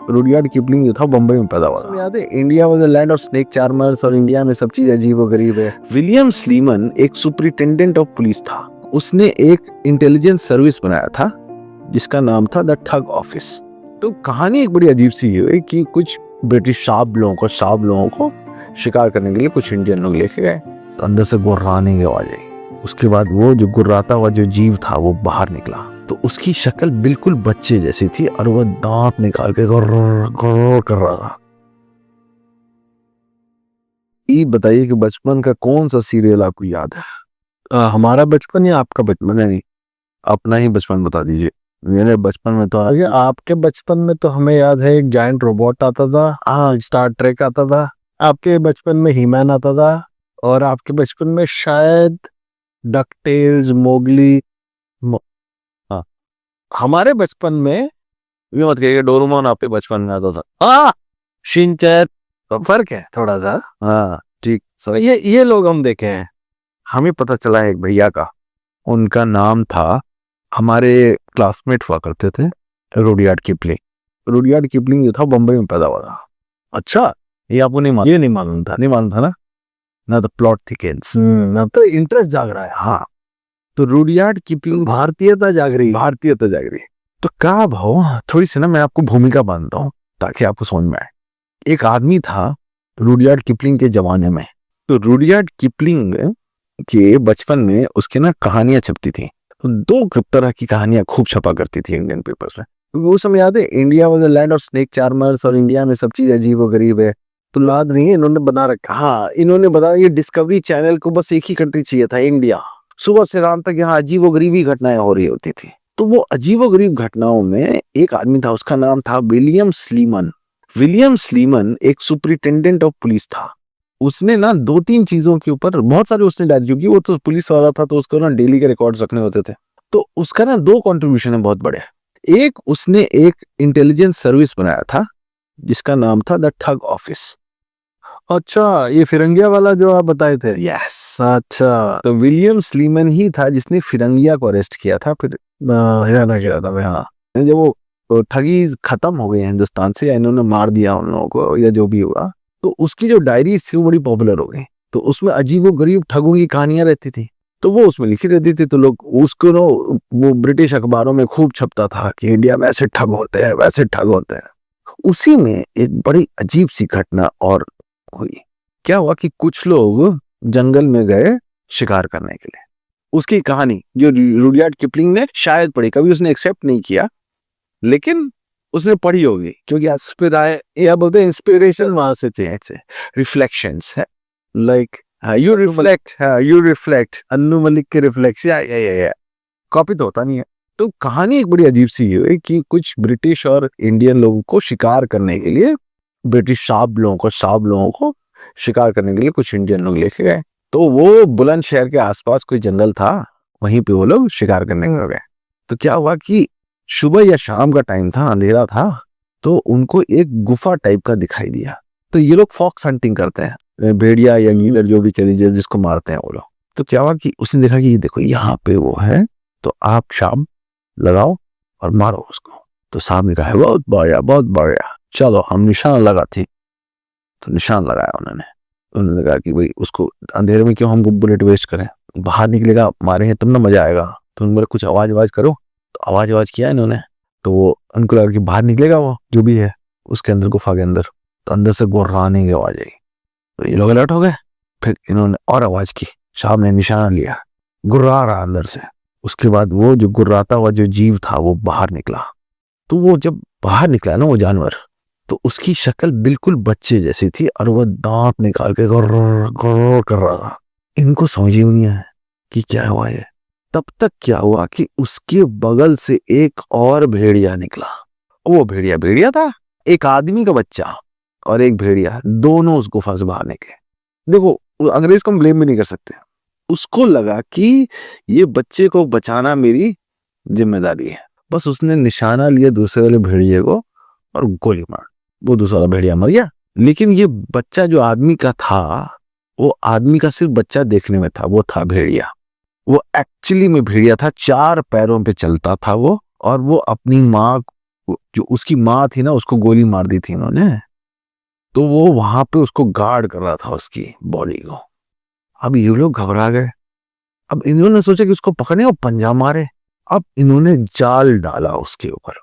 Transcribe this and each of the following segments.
Rudyard Kipling जो था बम्बई में पैदा हुआ था। याद है, India was a land of snake charmers और इंडिया में सब चीज अजीब और गरीब है। विलियम स्लीमन एक सुपरिटेंडेंट ऑफ पुलिस था। उसने एक इंटेलिजेंस सर्विस बनाया था जिसका नाम था द ठग ऑफिस। तो कहानी एक बड़ी अजीब सी है कि कुछ ब्रिटिश साहब लोगों को शिकार करने के लिए कुछ इंडियन लोग लेके गए, तो अंदर से गुर्राने की आवाज आई। उसके बाद वो जो गुर्राता हुआ जो जीव था वो बाहर निकला, तो उसकी शक्ल बिल्कुल बच्चे जैसी थी और वो दांत निकाल के गुर्र गुर्र कर रहा था। ये बताइए कि बचपन का कौन सा सीरियल आपको याद है? हमारा बचपन या आपका बचपन? नहीं, अपना ही बचपन बता दीजिए। मेरे बचपन में तो आपके बचपन में तो हमें याद है एक जायंट रोबोट आता था, हाँ स्टार ट्रेक आता था। आपके बचपन में हीमैन आता था और आपके बचपन में शायद डकटेल्स, मोगली। हाँ, हमारे बचपन में ये मत कहिए डोरेमोन आपके बचपन में आता था। हाँ, शिनचैन, फर्क है थोड़ा सा। हाँ ठीक, ये लोग हम देखे हैं। हमें पता चला है एक भैया का, उनका नाम था, हमारे क्लासमेट हुआ करते थे, रुडयार्ड किपलिंग। रुडयार्ड किपलिंग जो था बम्बई में पैदा हुआ था। अच्छा, ये आपको नहीं मालूम? ये नहीं मालूम था ना द प्लॉट थिकन्स। ना तो इंटरेस्ट जाग रहा है। हाँ, तो रुडयार्ड किपलिंग भारतीयता जाग रही। तो क्या भाव, थोड़ी सी ना मैं आपको भूमिका बांधता हूँ ताकि आपको समझ में आए। एक आदमी था रुडयार्ड किपलिंग के जमाने में, तो रुडयार्ड किपलिंग के बचपन में उसके ना कहानियां छपती थी। तो दो तरह की कहानियां खूब छपा करती थी इंडियन पेपर्स में। वो समय याद है, India was a land of snake charmers और इंडिया में सब चीज अजीब और गरीब है। तो याद नहीं है, इन्होंने बना रखा। हाँ, इन्होंने बताया ये डिस्कवरी चैनल को बस एक ही कंट्री चाहिए था, इंडिया। सुबह से रात तक यहाँ अजीब और गरीबी घटनाएं हो रही होती थी। तो वो अजीब और गरीब घटनाओं में एक आदमी था, उसका नाम था विलियम स्लीमन। विलियम स्लीमन एक सुपरिटेंडेंट ऑफ पुलिस था। उसने ना 2-3 चीजों के ऊपर बहुत सारे उसने डायरी, क्योंकि वो तो पुलिस वाला था तो उसको ना डेली के रिकॉर्ड्स रखने होते थे। तो उसका ना 2 कंट्रीब्यूशन है बहुत बड़े। एक, उसने एक इंटेलिजेंस सर्विस बनाया था जिसका नाम था द ठग ऑफिस। अच्छा, ये फिरंगिया वाला जो आप बताए थे? यस। अच्छा, तो विलियम स्लीमन ही था जिसने फिरंगिया को अरेस्ट किया था। फिर याद आ गया था। हाँ, जब वो ठगी खत्म हो गई हिंदुस्तान से, या इन्होंने मार दिया उन लोगों को या जो भी हुआ, तो उसकी जो डायरी थी वो बड़ी पॉपुलर हो गई। तो उसमें अजीब व गरीब ठगों की कहानियां रहती थी, तो वो उसमें लिखी रहती थी। तो लोग उसको ना, वो ब्रिटिश अखबारों में खूब छपता था कि इंडिया में ऐसे ठग होते हैं, वैसे ठग होते हैं। उसी में एक बड़ी अजीब सी घटना और हुई। क्या हुआ कि कुछ लोग जंगल में गए शिकार करने के लिए। उसकी कहानी जो रुडयार्ड किपलिंग ने शायद पढ़ी, कभी उसने एक्सेप्ट नहीं किया, लेकिन उसने पढ़ी होगी, क्योंकि या बोलते हैं इंस्पिरेशन वहां से थे, ऐसे रिफ्लेक्शंस है, like you reflect, Annu Malik के रिफ्लेक्शन, या कॉपी तो होता नहीं है। तो कहानी एक बड़ी अजीब सी है कि कुछ ब्रिटिश और इंडियन लोगों को शिकार करने के लिए, ब्रिटिश साहब लोगों को शिकार करने के लिए कुछ इंडियन लोग लेके गए। तो वो बुलंदशहर के आसपास कोई जंगल था, वहीं पे वो लोग शिकार करने गए। तो क्या हुआ कि सुबह या शाम का टाइम था, अंधेरा था, तो उनको एक गुफा टाइप का दिखाई दिया। तो ये लोग फॉक्स हंटिंग करते हैं, भेड़िया या नीलर जो भी कह लीजिए, जिसको मारते हैं वो लोग। तो क्या हुआ कि उसने देखा कि ये देखो यहाँ पे वो है, तो आप शाम लगाओ और मारो उसको। तो सांप ने कहा बहुत बढ़िया, चलो हम निशान लगा थी। तो निशान लगाया उन्होंने कहा कि भाई उसको अंधेरे में क्यों हम बुलेट वेस्ट करें, बाहर निकलेगा मारे हैं तब ना मजा आएगा। तो उन्होंने कुछ आवाज करो, तो आवाज किया इन्होंने। तो वो उनको लगा कि बाहर निकलेगा वो जो भी है उसके अंदर, गुफा के अंदर। तो अंदर से गुर्राने की आवाज आई, तो ये लोग अलर्ट हो गए। फिर इन्होंने और आवाज की, साहब ने निशाना लिया, गुर्रा रहा अंदर से। उसके बाद वो जो गुर्राता हुआ जो जीव था वो बाहर निकला। तो वो जब बाहर निकला ना वो जानवर, तो उसकी शक्ल बिल्कुल बच्चे जैसी थी और वो दांत निकाल के गुर्र गुर्र कर रहा था। इनको समझ ही नहीं आया कि क्या हुआ है। तब तक क्या हुआ कि उसके बगल से एक और भेड़िया निकला। वो भेड़िया था, एक आदमी का बच्चा और एक भेड़िया, दोनों उस गुफा से बाहर निकले। देखो, अंग्रेज को हम ब्लेम भी नहीं कर सकते। उसको लगा कि ये बच्चे को बचाना मेरी जिम्मेदारी है। बस उसने निशाना लिया दूसरे वाले भेड़िए को और गोली मार, वो दूसरा वाला भेड़िया मर गया। लेकिन ये बच्चा जो आदमी का था, वो आदमी का सिर्फ बच्चा देखने में था, वो था भेड़िया। वो एक्चुअली में भेड़िया था, 4 पैरों पे चलता था वो, और वो अपनी माँ जो उसकी माँ थी ना, उसको गोली मार दी थी इन्होंने, तो वो वहां पे उसको गार्ड कर रहा था उसकी बॉडी को। अब ये लोग घबरा गए। अब इन्होंने सोचा कि उसको पकड़ने और पंजा मारे। अब इन्होंने जाल डाला उसके ऊपर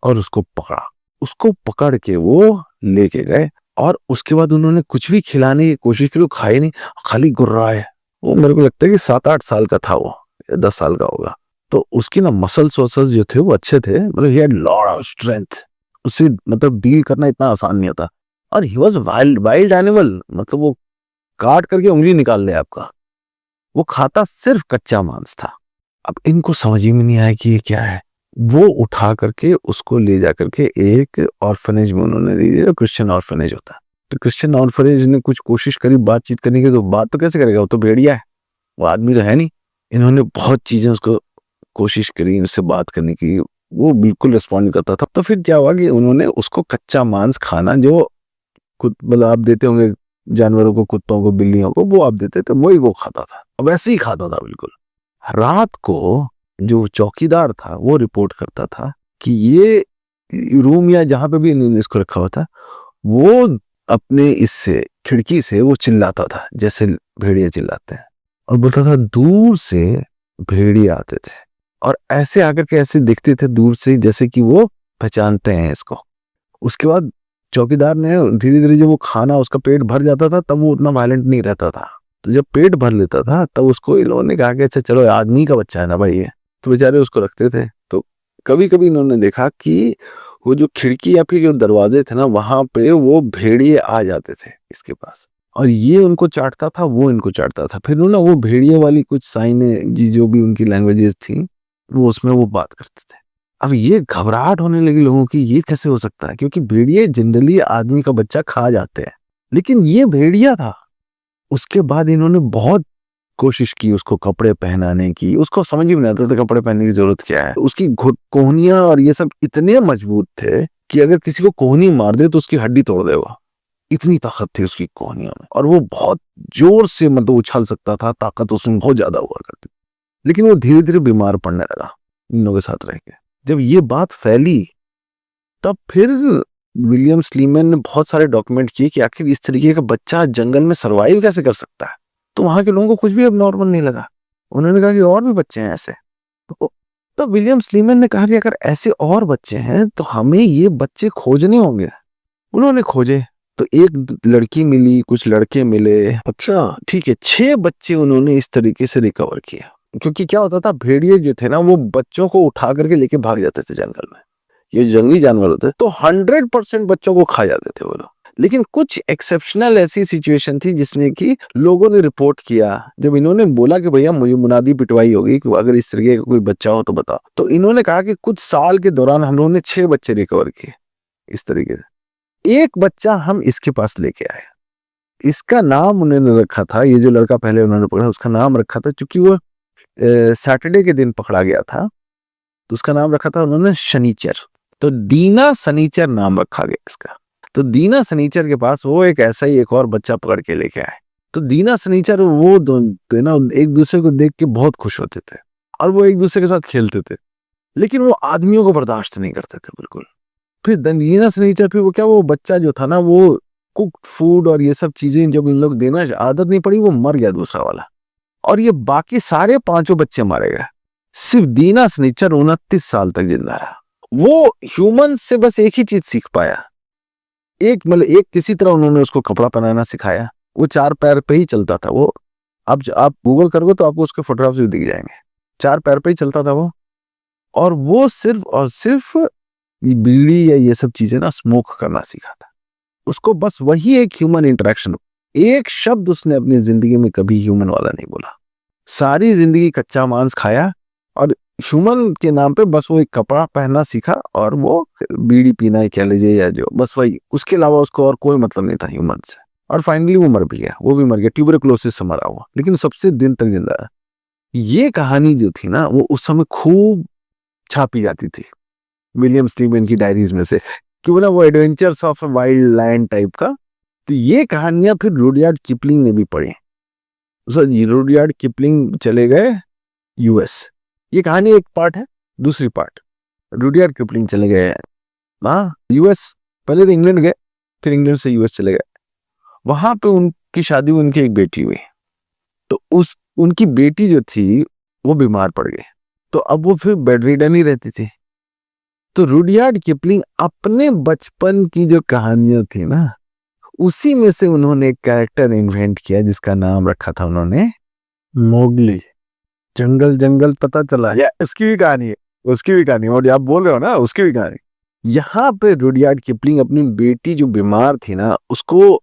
और उसको पकड़ा। उसको पकड़ के वो लेके गए और उसके बाद उन्होंने कुछ भी खिलाने की कोशिश की, वो खाए नहीं, खाली गुर्रा है। वो मेरे को लगता है कि 7-8 साल का था वो, या 10 साल का होगा। तो उसकी ना मसल्स वसल्स जो थे वो अच्छे थे, मतलब he had lot of strength. उससे मतलब डील करना इतना आसान नहीं होता। और he was wild wild animal, मतलब वो काट करके उंगली निकाल ले आपका। वो खाता सिर्फ कच्चा मांस था। अब इनको समझ ही में नहीं आया कि ये क्या है। वो उठा करके उसको ले जा करके एक ऑर्फनेज में उन्होंने दे दिया, क्रिश्चियन ऑर्फनेज होता है। तो क्रिश्चियन ऑर्फनेज ने कुछ कोशिश करी बातचीत करने की, तो बात तो कैसे करेगा, वो तो भेड़िया है, वो आदमी तो है नहीं। इन्होंने बहुत चीजें उसको कोशिश करी उससे बात करने की, वो बिल्कुल रिस्पॉन्ड नहीं करता था। तो फिर क्या हुआ कि उन्होंने उसको कच्चा मांस खाना, जो खुद मतलब आप देते होंगे जानवरों को, कुत्तों को, बिल्लियों को, वो आप देते थे, वही वो खाता था, वैसे ही खाता था बिल्कुल। रात को जो चौकीदार था वो रिपोर्ट करता था कि ये रूम या जहां पे भी इन्होंने इसको रखा हुआ था, वो अपने इससे खिड़की से वो चिल्लाता था जैसे भेड़िया चिल्लाते हैं, और बोलता था दूर से भेड़िए आते थे और ऐसे आकर के ऐसे दिखते थे दूर से जैसे कि वो पहचानते हैं इसको। उसके बाद चौकीदार ने धीरे धीरे जब वो खाना उसका पेट भर जाता था तब वो उतना वायलेंट नहीं रहता था। तो जब पेट भर लेता था तब उसको इन लोगों ने कहा कि अच्छा चलो आदमी का बच्चा है ना भाई ये, तो बेचारे उसको रखते थे। तो कभी कभी इन्होंने देखा कि वो जो खिड़की या फिर जो दरवाजे थे ना, वहां पे वो भेड़िए आ जाते थे इसके पास, और ये उनको चाटता था, वो इनको चाटता था। फिर ना वो भेड़िए वाली कुछ साइनें जो भी उनकी लैंग्वेजेस थी, वो उसमें वो बात करते थे। अब ये घबराहट होने लगी लोगों की, ये कैसे हो सकता है, क्योंकि भेड़िए जनरली आदमी का बच्चा खा जाते हैं, लेकिन ये भेड़िया था। उसके बाद इन्होंने बहुत कोशिश की उसको कपड़े पहनाने की, उसको समझ ही नहीं आता था कपड़े पहनने की जरूरत क्या है। उसकी कोहनियां और ये सब इतने मजबूत थे कि अगर किसी को कोहनी मार दे तो उसकी हड्डी तोड़ देगा, इतनी ताकत थी उसकी कोहनियों में। और वो बहुत जोर से मतलब उछल सकता था, ताकत उसमें बहुत ज्यादा हुआ करती। लेकिन वो धीरे धीरे बीमार पड़ने लगा इन लोगों के साथ रह के। जब ये बात फैली तब फिर विलियम स्लीमैन ने बहुत सारे डॉक्यूमेंट किए कि आखिर इस तरीके का बच्चा जंगल में सरवाइव कैसे कर सकता है। तो वहां के लोगों को कुछ भी अब नॉर्मल नहीं लगा। उन्होंने कहा कि और भी बच्चे हैं ऐसे। तो विलियम स्लीमैन ने कहा कि अगर ऐसे और बच्चे हैं तो हमें ये बच्चे खोजने होंगे। उन्होंने खोजे तो एक लड़की मिली, कुछ लड़के मिले। अच्छा ठीक है, 6 बच्चे उन्होंने इस तरीके से रिकवर किया। क्योंकि क्या होता था, भेड़िए जो थे ना वो बच्चों को उठा करके लेके भाग जाते थे जंगल में। ये जंगली जानवर होते तो 100% बच्चों को खा जाते थे वो लोग। लेकिन कुछ एक्सेप्शनल ऐसी सिचुएशन थी जिसमें कि लोगों ने रिपोर्ट किया। जब इन्होंने बोला कि भैया मुझे मुनादी पिटवाई होगी कि अगर इस तरीके का कोई बच्चा हो तो बताओ, तो इन्होंने कहा कि कुछ साल के दौरान हम लोगों ने 6 बच्चे रिकवर किए इस तरीके से। एक बच्चा हम इसके पास लेके आए, इसका नाम उन्होंने रखा था, ये जो लड़का पहले उन्होंने पकड़ा उसका नाम रखा था, क्योंकि वो सैटरडे के दिन पकड़ा गया था, तो उसका नाम रखा था उन्होंने शनिचर। तो दीना शनिचर नाम रखा गया इसका। तो दीना शनिचर के पास वो एक ऐसा ही एक और बच्चा पकड़ के लेके आए। तो दीना शनिचर वो दोनों एक दूसरे को देख के बहुत खुश होते थे और वो एक दूसरे के साथ खेलते थे, लेकिन वो आदमियों को बर्दाश्त नहीं करते थे बिल्कुल। फिर दीना शनिचर फिर वो बच्चा जो था ना, वो कुक्ड फूड और ये सब चीजें जब इन लोग देना आदत नहीं पड़ी, वो मर गया दूसरा वाला, और ये बाकी सारे 5 बच्चे मारे गए। सिर्फ दीना शनिचर 29 साल तक जिंदा रहा। वो ह्यूमन से बस एक ही चीज सीख पाया, एक किसी तरह उन्होंने उसको कपड़ा पहनाना सिखाया। वो 4 पैर पे ही चलता था। वो अब आप गूगल करोगे तो आपको उसके फोटोग्राफ्स भी दिख जाएंगे। 4 पैर पे ही चलता था वो, और वो सिर्फ और सिर्फ बीड़ी या ये सब चीजें ना स्मोक करना सीखा था उसको। बस वही एक ह्यूमन इंटरेक्शन, एक शब्द उसने अपनी जिंदगी में कभी ह्यूमन वाला नहीं बोला। सारी जिंदगी कच्चा मांस खाया और ह्यूमन के नाम पे बस वो एक कपड़ा पहनना सीखा और वो बीड़ी पीना ही कह लीजिए या जो, बस वही, उसके अलावा उसको और कोई मतलब नहीं था ह्यूमन से। और फाइनली वो मर भी गया, वो भी मर गया, ट्यूबरकुलोसिस से मरा हुआ, लेकिन सबसे दिन तक जिंदा है। ये कहानी जो थी ना वो उस समय खूब छापी जाती थी विलियम स्टीवन की डायरीज में से, क्यों ना वो adventures of a wild land type का। तो ये कहानियां फिर रुडयार्ड किपलिंग ने भी पढ़ी। रुडयार्ड किपलिंग चले गए यूएस, ये कहानी एक पार्ट है। दूसरी पार्ट, रुडयार्ड किपलिंग चले गए हाँ, यूएस, पहले तो इंग्लैंड गए, फिर इंग्लैंड से यूएस चले गए। वहां पे उनकी शादी हुई, उनकी एक बेटी हुई। तो उनकी बेटी जो थी वो बीमार पड़ गई, तो अब वो फिर बेड रिडन ही रहती थी। तो रुडयार्ड किपलिंग अपने बचपन की जो कहानियां थी ना, उसी में से उन्होंने एक कैरेक्टर इन्वेंट किया जिसका नाम रखा था उन्होंने मोगली। जंगल जंगल पता चला या उसकी भी कहानी है, उसकी भी कहानी, और आप बोल रहे हो ना उसकी भी कहानी। यहाँ पे रुडयार्ड किपलिंग अपनी बेटी जो बीमार थी ना, उसको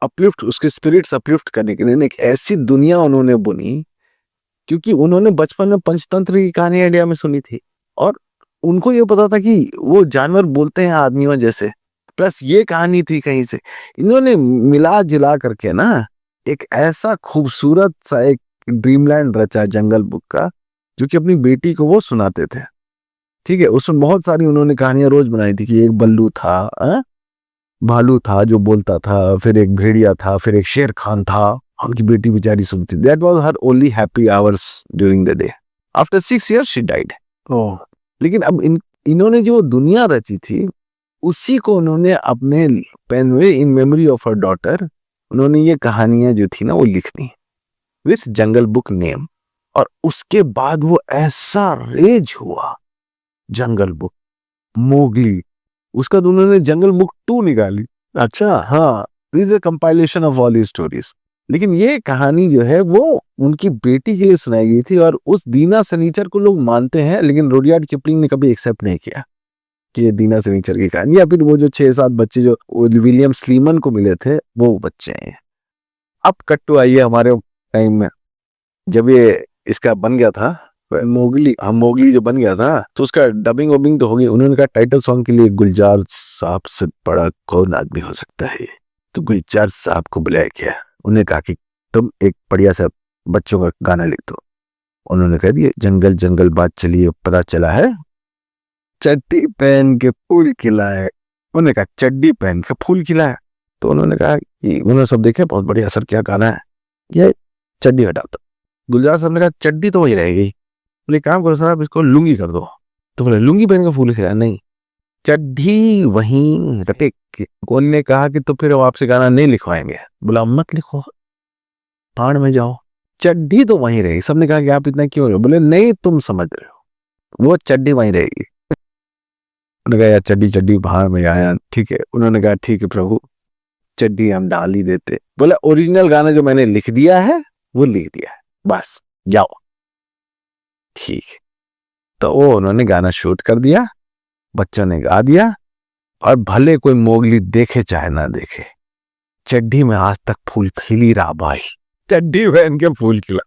अपलिफ्ट, उसके स्पिरिट्स अपलिफ्ट करने के लिए एक ऐसी दुनिया उन्होंने बुनी, क्योंकि उन्होंने बचपन में पंचतंत्र की कहानी इंडिया में सुनी थी और उनको ये पता था कि वो जानवर बोलते हैं आदमियों जैसे, प्लस ये कहानी थी कहीं से। इन्होंने मिला जुला करके ना एक ऐसा खूबसूरत सा एक ड्रीमलैंड रचा जंगल बुक का, जो कि अपनी बेटी को वो सुनाते थे। ठीक है, उसमें बहुत सारी उन्होंने कहानियां रोज बनाई थी कि एक बल्लू था, भालू था जो बोलता था, फिर एक भेड़िया था, फिर एक शेर खान था। उनकी बेटी बेचारी सुनती। That was her only happy hours during the day. After 6 years she died. लेकिन अब इन्होंने जो दुनिया रची थी उसी को उन्होंने अपने पेन में in memory of her daughter उन्होंने ये कहानियां जो थी ना वो लिख दी विथ जंगल बुक नेम। और उसके बाद वो ऐसा रेज हुआ जंगल बुक, मोगली, उसका तो उन्होंने जंगल बुक 2 निकाली। अच्छा, हाँ, this is a compilation of all stories. लेकिन ये कहानी जो है वो उनकी बेटी के लिए सुनाई गई थी और उस दीना सनीचर को लोग मानते हैं, लेकिन रुडयार्ड किपलिंग ने कभी एक्सेप्ट नहीं किया कि ये दीना सनीचर की कहानी, या फिर वो जो 6-7 बच्चे जो विलियम स्लीमन को मिले थे वो बच्चे हैं। अब कट टू आइए हमारे टाइम में, जब ये इसका बन गया था मोगली जो बन गया था, तो उसका डबिंग वबिंग तो हो गई। उन्होंने कहा टाइटल सॉन्ग के लिए गुलजार साहब से बड़ा कौन आदमी हो सकता है, तो गुलजार साहब को बुलाया गया। उन्हें कहा कि तुम एक बढ़िया सा बच्चों का गाना लिख दो। उन्होंने कह दिया जंगल जंगल बात चलिए पता चला है, चड्डी पहन के फूल खिला है। उन्होंने कहा चड्डी पहन के फूल खिला है, तो उन्होंने कहा कि उन्होंने सब देखे बहुत बढ़िया सर क्या गाना है, ये चड्डी हटा दो। गुलजार साहब ने कहा चड्डी तो वही रहेगी। बोले काम करो साहब इसको लुंगी कर दो। तो बोले लुंगी पहन के फूल खिलाया, नहीं चड्डी वहीं रटे। कौन ने कहा कि तो फिर आपसे गाना नहीं लिखवाएंगे। बोला मत लिखो, पाड़ में जाओ, चड्डी तो वहीं रहेगी। सबने कहा कि आप इतना क्यों रहे हो। बोले नहीं तुम समझ रहे हो, वो चड्डी वहीं रहेगी। उन्होंने कहा यार चड्डी चड्डी बाहर में आया, ठीक है। उन्होंने कहा ठीक है प्रभु, चड्डी हम डाल ही देते। बोला ओरिजिनल गाना जो मैंने लिख दिया है वो लिख दिया है, बस जाओ। ठीक है, तो वो उन्होंने गाना शूट कर दिया, बच्चों ने गा दिया, और भले कोई मोगली देखे चाहे ना देखे, चड्डी में आज तक फूल खिली रहा भाई, चड्डी पहन के फूल खिला।